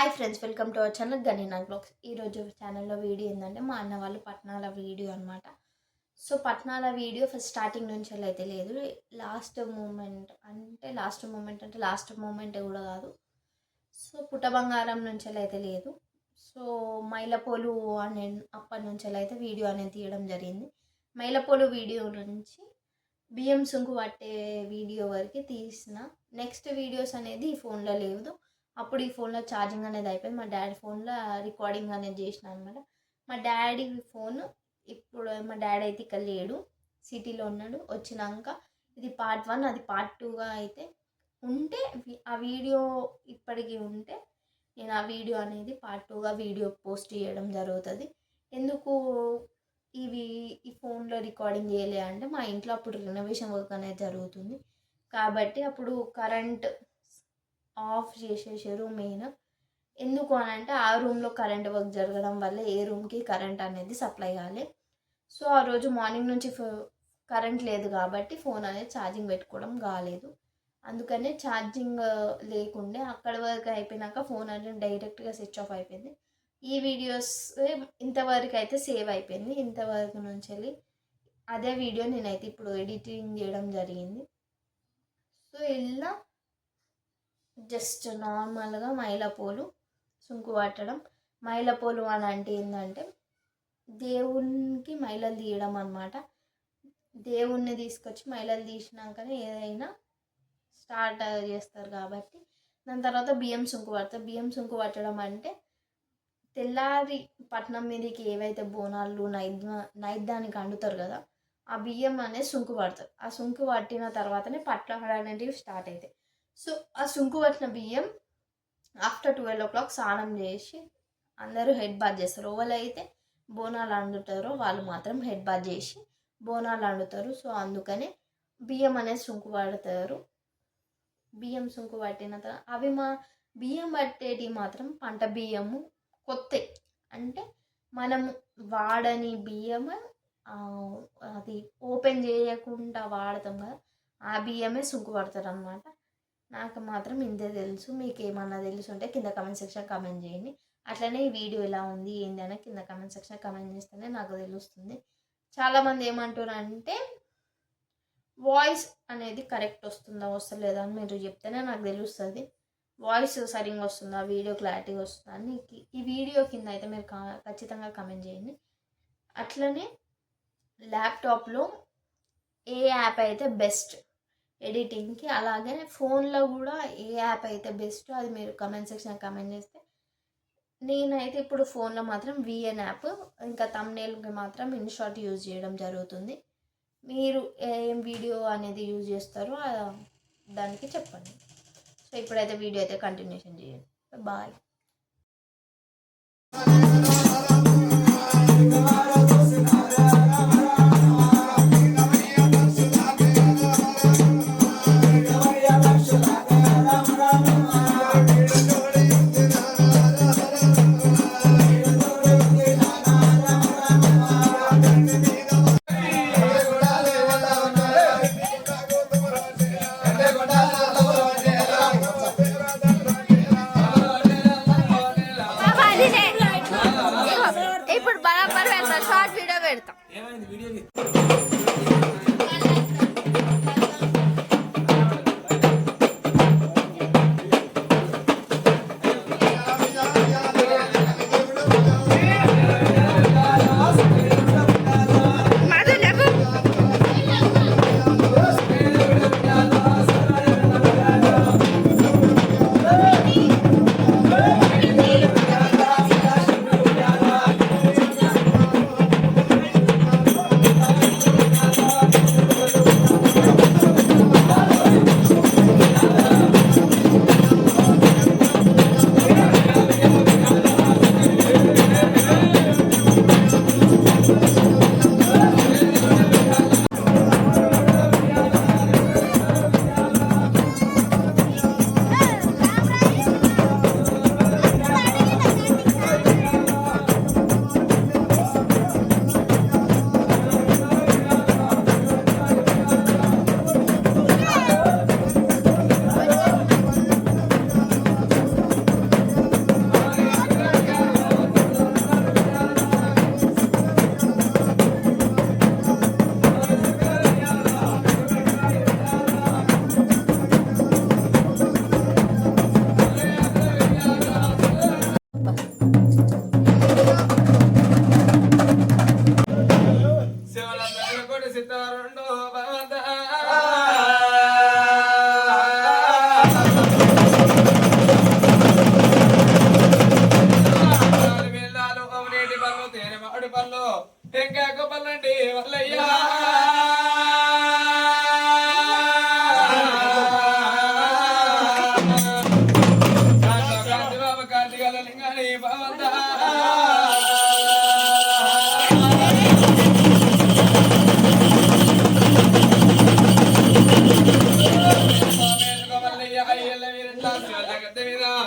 Hi friends, welcome to our channel Ganeena blogs. ఈరోజు ఛానల్లో video ఏంటంటే మా అన్న వాళ్ళు పట్నాల వీడియో అనమాట. సో పట్నాల వీడియో ఫస్ట్ స్టార్టింగ్ నుంచి అయితే లేదు, లాస్ట్ మూమెంట్ కూడా కాదు. సో పుట్ట బంగారం నుంచి అయితే లేదు. సో మైలపోలు అనే అప్పటి నుంచి అయితే వీడియో అనేది తీయడం జరిగింది. మైలపోలు వీడియో నుంచి బియ్యం సుంకు పట్టే వీడియో వరకు తీసిన. నెక్స్ట్ వీడియోస్ అనేది ఈ ఫోన్లో లేదు. అప్పుడు ఈ ఫోన్లో ఛార్జింగ్ అనేది అయిపోయింది. మా డాడీ ఫోన్లో రికార్డింగ్ అనేది చేసిన అనమాట. మా డాడీ ఫోన్ ఇప్పుడు మా డాడీ అయితే ఇక్కడ లేడు, సిటీలో ఉన్నాడు. వచ్చినాక ఇది పార్ట్ 1, అది పార్ట్ 2గా అయితే ఉంటే ఆ వీడియో ఇప్పటికీ ఉంటే నేను ఆ వీడియో అనేది పార్ట్ 2గా వీడియో పోస్ట్ చేయడం జరుగుతుంది. ఎందుకు ఈ ఫోన్లో రికార్డింగ్ చేయలే అంటే మా ఇంట్లో అప్పుడు రెనోవేషన్ వర్క్ అనేది జరుగుతుంది కాబట్టి అప్పుడు కరెంట్ ఆఫ్ చేసేసారు మెయిన్. ఎందుకు అని అంటే ఆ రూమ్లో కరెంట్ వర్క్ జరగడం వల్ల ఏ రూమ్కి కరెంట్ అనేది సప్లై కాలే. సో ఆ రోజు మార్నింగ్ నుంచి కరెంట్ లేదు కాబట్టి ఫోన్ అనేది ఛార్జింగ్ పెట్టుకోవడం కాలేదు. అందుకనే ఛార్జింగ్ లేకుండే అక్కడ వరకు అయిపోయినాక ఫోన్ అనేది డైరెక్ట్గా స్విచ్ ఆఫ్ అయిపోయింది. ఈ వీడియోస్ ఇంతవరకు అయితే సేవ్ అయిపోయింది. ఇంతవరకు నుంచి వెళ్ళి అదే వీడియో నేనైతే ఇప్పుడు ఎడిటింగ్ చేయడం జరిగింది. సో ఇలా జస్ట్ నార్మల్గా మైలపోలు సుంకు పట్టడం. మైలపోలు అని అంటే ఏంటంటే దేవునికి మైలలు తీయడం అన్నమాట. దేవుణ్ణి తీసుకొచ్చి మైలలు తీసినాకనే ఏదైనా స్టార్ట్ చేస్తారు కాబట్టి దాని తర్వాత బియ్యం సుంకు పడతారు. బియ్యం సుంకు పట్టడం అంటే తెల్లారి పట్నం మీదకి ఏవైతే బోనాలు నైద్యానికి వండుతారు కదా, ఆ బియ్యం అనేది సుంకు పడతారు. ఆ సుంకు పట్టిన తర్వాతనే పట్ల అనేటివి స్టార్ట్ అవుతాయి. సో ఆ సుంకు పట్టిన బియ్యం ఆఫ్టర్ 12 o'clock స్నానం చేసి అందరూ హెడ్ బాత్ చేస్తారు. ఎవరైతే బోనాలు వండుతారో వాళ్ళు మాత్రం హెడ్ బాత్ చేసి బోనాలు వండుతారు. సో అందుకనే బియ్యం అనేది సుంకు పడతారు. బియ్యం సుంకు పట్టిన తర్వాత అవి బియ్యం పట్టేటి మాత్రం పంట బియ్యము కొత్త, అంటే మనం వాడని బియ్యం, అది ఓపెన్ చేయకుండా వాడతాం కదా, ఆ బియ్యమే సుంకు పడతారు అన్నమాట. నాకు మాత్రం ఇంతే తెలుసు. మీకు ఏమన్నా తెలుసు ఉంటే కింద కమెంట్ సెక్షన్ కమెంట్ చేయండి. అట్లనే ఈ వీడియో ఎలా ఉంది ఏంది అని కింద కమెంట్ సెక్షన్ కమెంట్ చేస్తేనే నాకు తెలుస్తుంది. చాలామంది ఏమంటారు అంటే వాయిస్ అనేది కరెక్ట్ వస్తుందా వస్తలేదా అని మీరు చెప్తేనే నాకు తెలుస్తుంది. వాయిస్ సరిగ్గా వస్తుందా, వీడియో క్లారిటీగా వస్తుందా అని ఈ వీడియో కింద అయితే మీరు ఖచ్చితంగా కమెంట్ చేయండి. అట్లనే ల్యాప్టాప్లో ఏ యాప్ అయితే బెస్ట్ ఎడిటింగ్కి, అలాగే ఫోన్లో కూడా ఏ యాప్ అయితే బెస్ట్ అది మీరు కమెంట్ సెక్షన్ కమెంట్ చేస్తే. నేనైతే ఇప్పుడు ఫోన్లో మాత్రం VN యాప్, ఇంకా థంబ్నెయిల్కి మాత్రం ఇన్షాట్ యూజ్ చేయడం జరుగుతుంది. మీరు ఏం వీడియో అనేది యూజ్ చేస్తారో దానికి చెప్పండి. సో ఇప్పుడైతే వీడియో అయితే కంటిన్యూషన్ చేయండి. బాయ్. ఇప్పుడు బరాబర్ వెళ్తా షార్ట్ సితారుండో భగవంతా నీటి పళ్ళు తేనె మామిడి పళ్ళు టెంకాయ పళ్ళండి వల్లయ్యా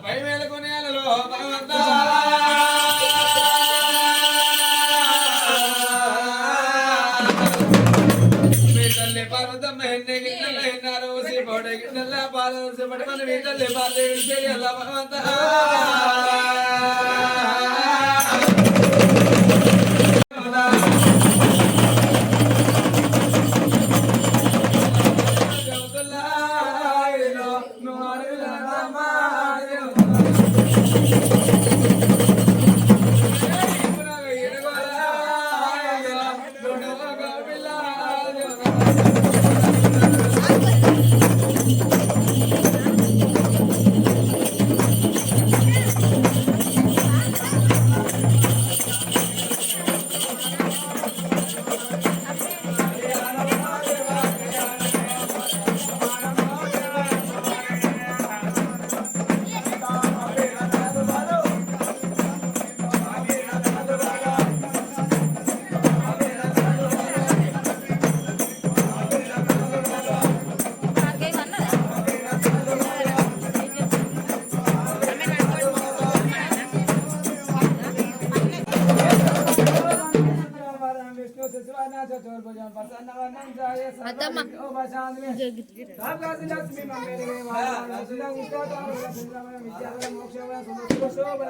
పై వేలకు నేలలో భగవంతా మీ తల్లి పార్వతమ్మ ఎన్ని గిన్నెలైనారు సిపోడి గిన్నెల పాలు సిపడి మన మీ తల్లి పాలు ఎలా భగవంతా శోభ